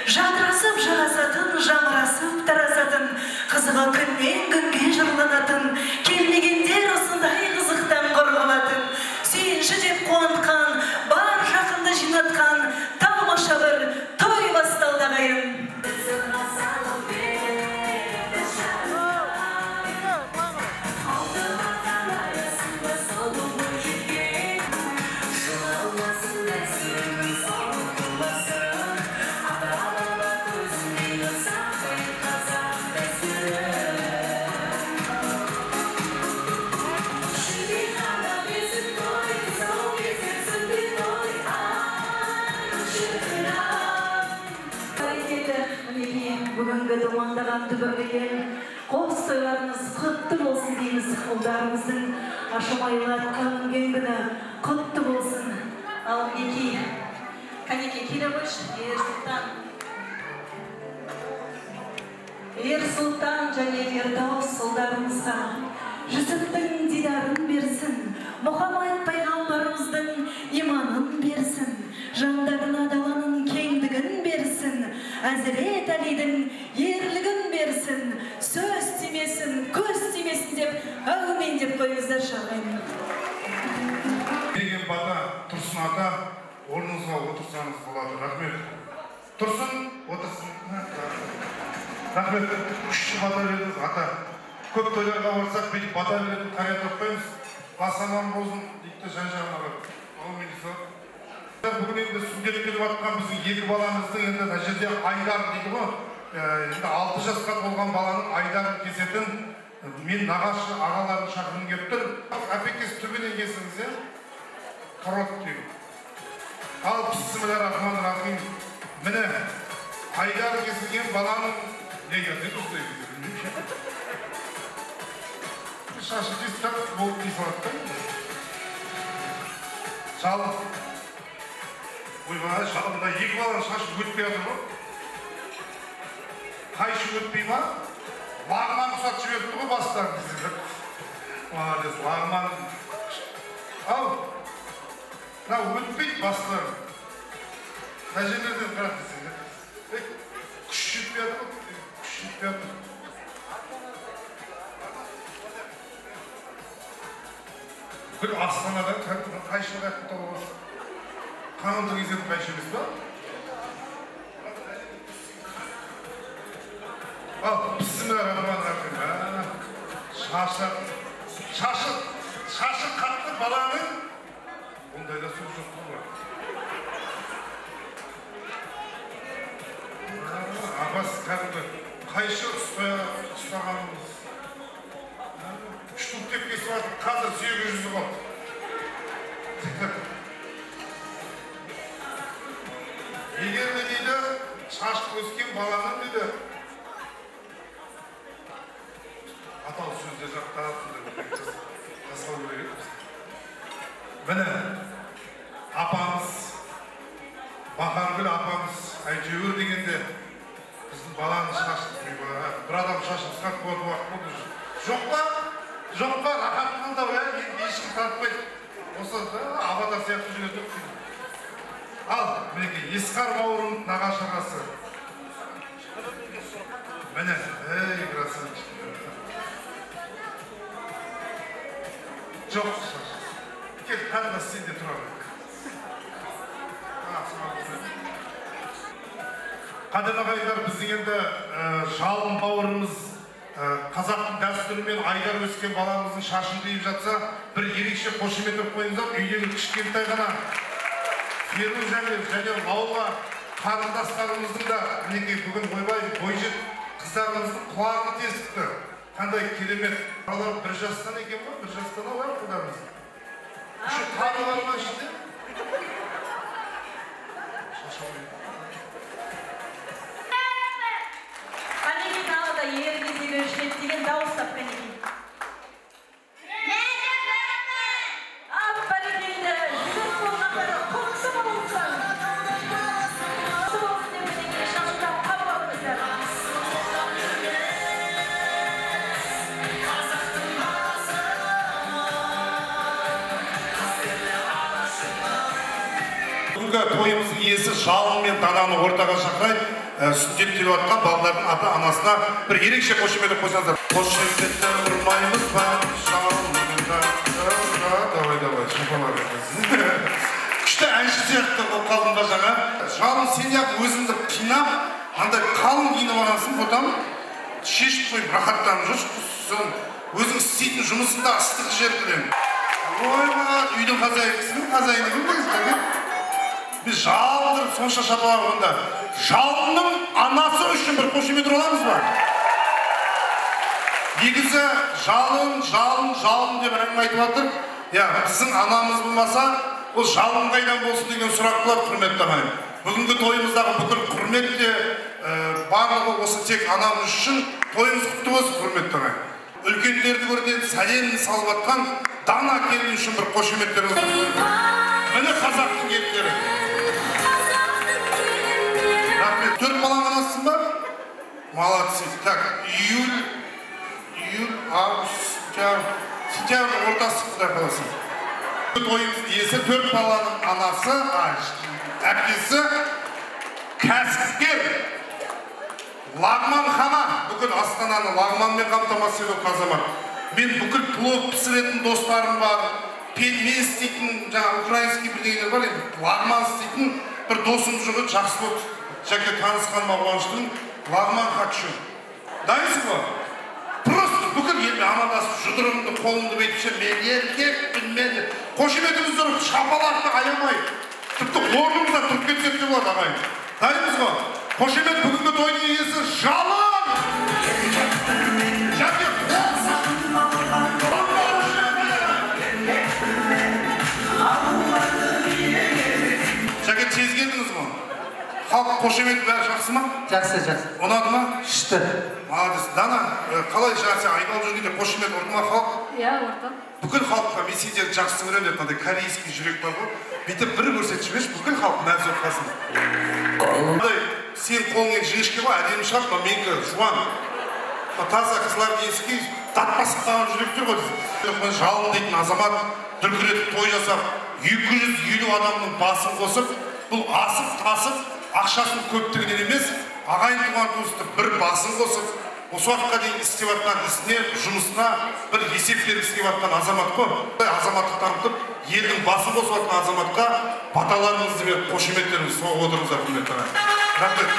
Жадырасып жарасатын, жамырасып тарасатын, қызығы күннен күнге жырланатын, келмегендер осындай қызықтан қорғалатын, сүйінші деп қуантқан, бар жақынды жинатқан, тамаша бір той басталды ағайын. Бүгінгі думандаған дүбірлеген қос тойларыңыз құтты болсын дейміз. Ұлдарымыздың ашымайлы атқа мінген күні құтты болсын. Ал Канеке Кирович, Ер Сұлтан және Ердәус ұлдарымызға Жүсіптің дидарын берсін, Мұхаммед пайғамбарымыздың иманын берсін, жандарына даланың кеңдігін берсін, Әзірет Әлидің ерлігін берсін, сөз тимесін, көз тимесін деп, әумин деп қойыңыздар шағайын. Деген бата, Тұрсын ата, орныңызға отырсаңыз болады. Рахмет. Тұрсын, отырсын. Рахмет. Күшті бата бердіңіз, ата. Көп тойларға барсақ, бүйтіп бата беретін қария таппаймыз. Бас аман болсын, дейді жан-жағына бар. Әумин сол. Бүгін енді сүндет келіп атқан біздің екі баламыздың енді мына жерде Айдар дейді ғой. Енді 6 жасқа толған баланың Айдарын кесетін мен нағашы ағаларын шақырғым келіп тұр. Әпекесі төбеден кесіңіз, Қарот дейді. Ал бисмиллахир-рахманир-рахим. Міне Айдары кесілген баланың неге деді шашы тестап болып кесілатты. Шалып. Ойбай, шалымда екі баланың шашы өтпей жатыр ғой. Қайшы өтпей ма? Лағман ұсат жіберді ғой бастарын десеңдер. Молодец, лағман. Ау, мына өтпейді бастарын. Мына жерлерден қарап десеңдер. Күш жетпей жатыр ғой, күш жетпей жатыр. Бір Астанада қайшылық әкті толы қанымды кезетін қайшы емес ба? Ал, бисмиллахир-рахманир-рахим. Шашы қатты баланың ондайда сөз жоқ қой. Абас кәдімгі қайшы ұстағанымыз. Үштік деп кесіп атып, қазір 800 қалды. Егер де дейді, шашық өскен баланың дейді, атал сөзде жақтағасында жасау керек. Міне, апамыз, Бақаргүл апамыз, әйтеуір дегенде, біздің баланың шашық, бір адам шашық ұстап қойды уақыт болды. Жоқ па? Жоқ па? Рахаттың да ешкім тартпайды. Осы абада сияқты жүреді. Ал, мінеке, Есқар бауырым нағашы ағасы. Міне, красавчик. Жоқ, кет қадға сенде тұрады. Қадыр ағайындар, біздің енді жалын бауырымыз қазақтың дәстүрімен Айдар өскен баламыздың шашын дейіп жатса, бір ерекше қошемет өп қойыңыздар, үйдегі кішкентай ғана Феру және ауылға қарындастарымыздың да мінекей бүгін ойбай бойжет қыздарымыздың құлағын тесіпті. Қандай керемет. Балалар 1 жастан екен ғой, 1 жастан алар құдарымыз. Үші тағы бар ма ішінде? Канеке тағы да еріне сөйлеушілет деген дауыстап Канеке. Тойымыздың иесі жалын мен дананы ортаға шақырайық. сүндет келіп жатқан балалардың ата анасына бір ерекше қошемет қойсаңыздар. Қошеметтен ұрмаймыз ба жалында. Давай, шапалар. Күшті әнші сияқты болып қалдым ба жаңа. Жалын сен яқ өзіңді қинап, андай қалың киініп аласың, бұдан шешіп қойып, рахаттанып жүрсің. Өзің істейтін жұмысында ыстық жер білем. Ойма, үйдің қазайыны кім дегіз? Біз жалындырып сонша шапалағында. Жалынның анасы үшін бір қошемет оламыз ба? Негізі жалын деп әңгіме айтып жатыр. Біздің анамыз болмаса, ол жалын қайдан болсын деген сұрақ қылып құрметті ағайын. Бүгінгі тойымыздағы бүкіл құрмет те барлығы осы тек анамыз үшін тойымыз құтты болсын құрметті ағайын. Үлкендерді көрден сәлемін салып жатқан дана келін үшін бір қошеметтеріңіз болсын. Міне қазақтың келіндері. Рахмет. 4 балаң анасың ба? Молодцы. Так, июль, август, сентябрь ортасы құдай қаласа. Тойымыздың иесі 4 баланың анасы, әпкесі, кәсіпкер, лагман хана, бүкіл Астананы лагманмен қамтамасыз етіп азамат. Мен бүкіл плов пісіретін достарым бар, пельмен істейтін, украинский бірдеңелер бар, лагман істейтін бір досым жүгі жақсы болды. Жәке танысқаныма қуаныштымын, лагман хочу. Дайынсың ба? Просто бүкіл елмен амандасып, жұдырымды, қолымды бейтіп, мен еркек білмеді. Қошеметіміз ұрып, шапалақты аямай, тіпті орнымызда тұрып кетсек те болады ағайын. Дайынбыз ба? Қошемет бүгінгі тойдың иесі жалын! Жәке! Жәке, тез келдіңіз ма? Халық қошеметі бәрі жақсы ма? Жақсы. Ұнады ма? Шықты. Молодец. Дана, қалай жаңа сен айналып жүргенде қошемет ұрды ма халық? Иә, ұрды. Бүкіл халыққа мен сендерді жақсы көремін деп, мынандай корейский жүрек бар ғой. Бүйтіп бірі көрсетіп жіберші, бүкіл халық мәз болып қалсын. Сен қолыңмен жіңішке ғой, әдемі шығар, но менікі жуан. Таза қызлар ескі, татпасып қалған жүректер ғой. Жалын дейтін азамат дүркіретіп той жасап, 250 адамның басын қосып, бұл асып-тасып, ақшасын көптігінен емес, ағайын туған туысты бір басын қосып, осы уақытқа дейін істеп жатқан ісіне, жұмысына бір есеп бергісі келіп жатқан азамат қой. Азаматтық танытып, елдің басын қосып жатқан азаматқа баталарыңызды беріп, қошеметтеріңізді соғып отырыңыздар, құрметті ағайын. Рахмет.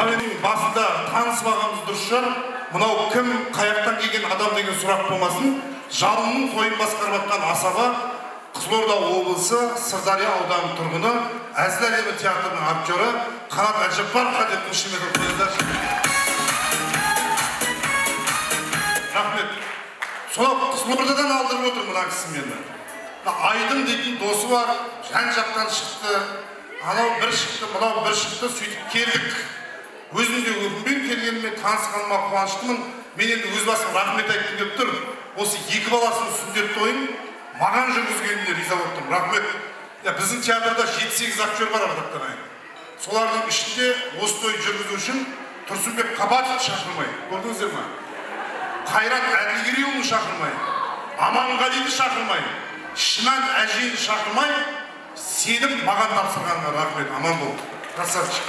Менің басында танысып алғанымыз дұрыс шығар. Мынау кім, қаяқтан келген адам деген сұрақ болмасын. Жалынның тойын басқарып жатқан асаба, Қызылорда облысы Сырдария ауданының тұрғыны, Әзіл әлемі театрының актері Қанат Әжіпбаровқа деп қошемет қойыңыздаршы. Рахмет. Сол Қызылордадан алдырып отыр мына кісі мені. Айдын дейтін досы бар, жан-жақтан шықты. Анау бір шықты, мынау бір шықты, сөйтіп келдік. Өзімде өкінбен келгеніме танысқаныма қуаныштымын. Мен енді өз басым рахмет айтқым келіп тұр. Осы 2 баласының сүндет тойын маған жүргізгеніне риза болдым. Рахмет. Біздің театрда 7-8 актер бар ардақтан ай. Солардың ішінде осы той жүргізу үшін Тұрсынбек Қабатов шақырмай, көрдіңіздер ме? Қайрат Әділгерейұлын шақырмай, Аманғалиді шақырмай, Шынан Әжейді шақырмай, сенім маған тапсырғанға рахмет. Аман бол. Красавчик.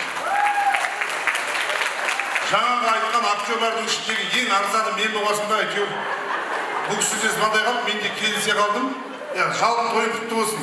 Жаңағы айтқан актерлардың ішіндегі ең арзаны мен болғасында әйтеуір бұл кісі де звондай қалып, мен де келісе қалдым. Жалын тойын құтты болсын.